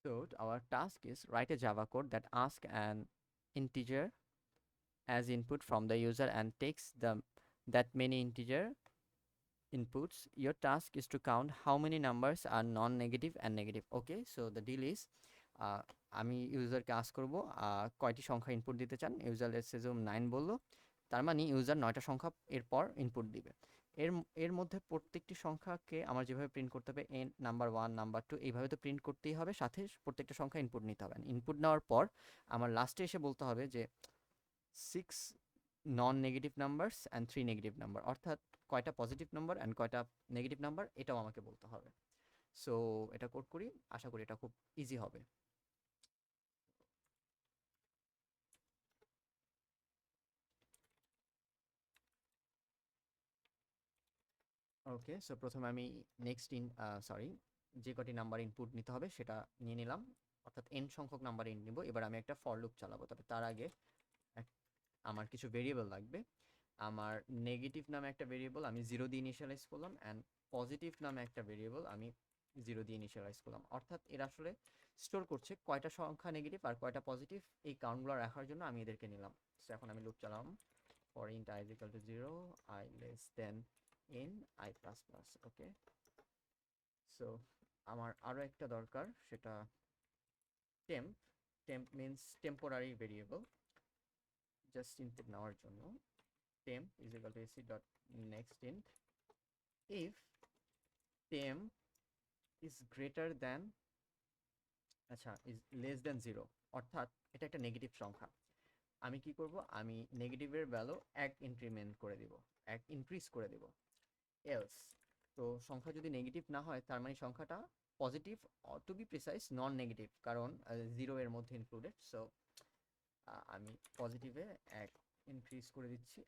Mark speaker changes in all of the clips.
Speaker 1: So our task is write a Java code that asks an integer as input from the user and takes that many integer inputs. Your task is to count how many numbers are non-negative and negative. Okay, so the deal is আমি ইউজারকে ask করবো কয়টি সংখ্যা input দিতে চান। User let's এজুম 9 বললো, তার মানে user 9টা সংখ্যা এরপর ইনপুট দিবে। এর এর মধ্যে প্রত্যেকটি সংখ্যাকে আমার যেভাবে প্রিন্ট করতে হবে এন নাম্বার 1 নাম্বার 2 এইভাবে তো প্রিন্ট করতেই হবে, সাথে প্রত্যেকটা সংখ্যা ইনপুট নিতে হবে। ইনপুট নেওয়ার পর আমার লাস্টে এসে বলতে হবে যে 6 non negative numbers and 3 negative number, অর্থাৎ কয়টা পজিটিভ নাম্বার অ্যান্ড কয়টা নেগেটিভ নাম্বার এটাও আমাকে বলতে হবে। সো এটা কোড করি, আশা করি এটা খুব ইজি হবে। ওকে, সো প্রথমে আমি নেক্সট সরি যে কটি নাম্বার ইনপুট নিতে হবে সেটা নিয়ে নিলাম, অর্থাৎ এন সংখ্যক নাম্বার ইন নিব। এবার আমি একটা ফর লুপ চালাবো, তবে তার আগে আমার কিছু ভেরিয়েবল লাগবে। আমার নেগেটিভ নামে একটা ভেরিয়েবল আমি 0 দিয়ে ইনিশিয়ালাইজ করলাম, অ্যান্ড পজিটিভ নামে একটা ভেরিয়েবল আমি 0 দিয়ে ইনিশিয়ালাইজ করলাম। অর্থাৎ এরা আসলে স্টোর করছে কয়টা সংখ্যা নেগেটিভ আর কয়টা পজিটিভ, এই কাউন্টগুলো রাখার জন্য আমি এদেরকে নিলাম। সো এখন আমি লুপ চালাম, for int I is equal to 0, I less than n, I plus plus. Okay, so আমার আরও একটা দরকার, সেটা temp. temp means temporary variable, just input নেওয়ার জন্য। temp is equal to ac dot next int if temp is greater than, আচ্ছা, is less than 0, অর্থাৎ এটা একটা নেগেটিভ সংখ্যা। আমি কি করব, আমি নেগেটিভের ভ্যালু 1 ইনক্রিমেন্ট করে দিব, 1 ইনক্রিজ করে দিব। এলস, তো সংখ্যা যদি নেগেটিভ না হয় তার মানে সংখ্যাটা positive, to be precise non negative, কারণ 0 এর মধ্যে ইনক্লুডেড। সো আমি পজিটিভে 1 ইনক্রিজ করে দিচ্ছি।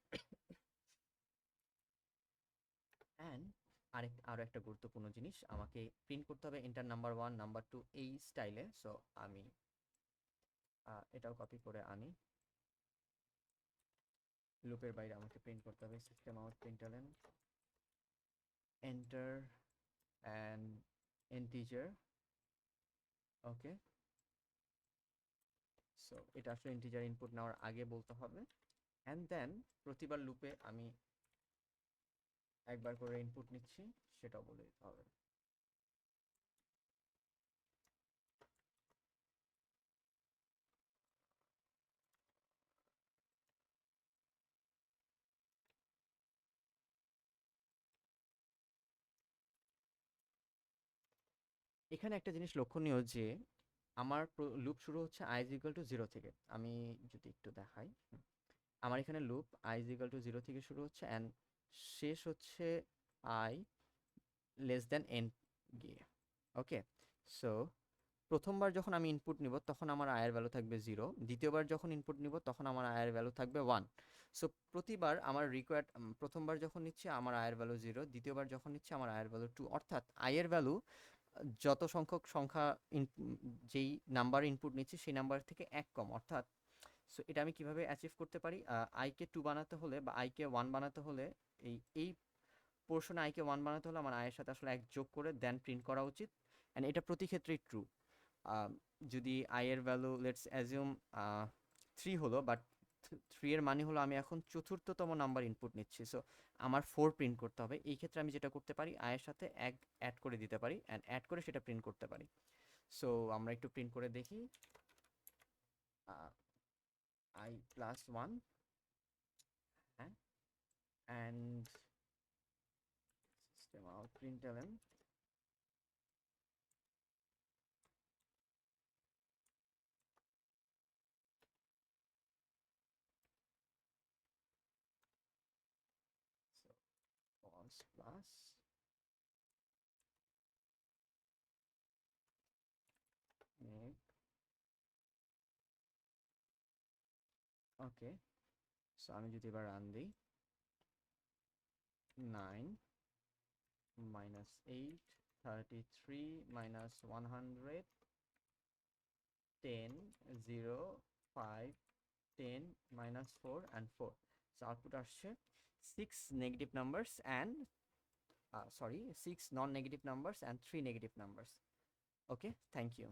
Speaker 1: অ্যান্ড আরও একটা গুরুত্বপূর্ণ জিনিস, আমাকে প্রিন্ট করতে হবে এন্টার নাম্বার 1 নাম্বার 2 এই স্টাইলে। সো আমি এটাও কপি করে আনি, লুপের বাইরে আমাকে প্রিন্ট করতে হবে system out প্রিন্টএলএন enter and integer. Okay, so এটা আসলে ইন্টিজার ইনপুট নেওয়ার আগে বলতে হবে। অ্যান্ড দেন প্রতিবার লুপে আমি একবার করে ইনপুট নিচ্ছি, সেটাও বলে দিতে হবে। এখানে একটা জিনিস লক্ষণীয় যে আমার লুপ শুরু হচ্ছে i is equal to 0 থেকে। আমি যদি একটু দেখাই, আমার এখানে loop i is equal to 0 থেকে শুরু হচ্ছে অ্যান্ড শেষ হচ্ছে i লেস দেন n গিয়ে। ওকে, সো প্রথমবার যখন আমি ইনপুট নিব তখন আমার আয়ের ভ্যালু থাকবে 0, দ্বিতীয়বার যখন ইনপুট নিব তখন আমার আয়ের ভ্যালু থাকবে 1। সো প্রতিবার আমার রিকোয়ার্ড, প্রথমবার যখন নিচ্ছে আমার আয়ের ভ্যালু 0, দ্বিতীয়বার যখন নিচ্ছে আমার আয়ের ভ্যালু 2, অর্থাৎ আয়ের ভ্যালু যত সংখ্যক সংখ্যা যেই নাম্বার ইনপুট নিচ্ছে সেই নাম্বার থেকে 1 কম, অর্থাৎ সো এটা আমি কিভাবে অ্যাচিভ করতে পারি, আইকে 2 বানাতে হলে বা আইকে 1 বানাতে হলে এই পোর্শনে আইকে 1 বানাতে হলে আমার আয়ের সাথে আসলে 1 যোগ করে দেন প্রিন্ট করা উচিত। অ্যান্ড এটা প্রতি ক্ষেত্রেই ট্রু। যদি আয়ের ভ্যালু লেটস অ্যাজিউম 3 হলো, বাট 3 এর মানে হলো আমি এখন চতুর্থতম নাম্বার ইনপুট নিচ্ছি, সো আমার 4 প্রিন্ট করতে হবে। এই ক্ষেত্রে আমি যেটা করতে পারি, আয়ের সাথে 1 অ্যাড করে দিতে পারি অ্যান্ড অ্যাড করে সেটা প্রিন্ট করতে পারি। সো আমরা একটু প্রিন্ট করে দেখি, আই প্লাস 1, হ্যাঁ, and system out প্রিন্টএলএন false plus neg। Okay, so আমি যদি এবার রান দিই, 9 minus 8, 33 minus 100, 10, 0, 5, 10 minus 4 and 4. So output আসছে 6 negative numbers and sorry 6 non-negative numbers and 3 negative numbers. Okay, thank you.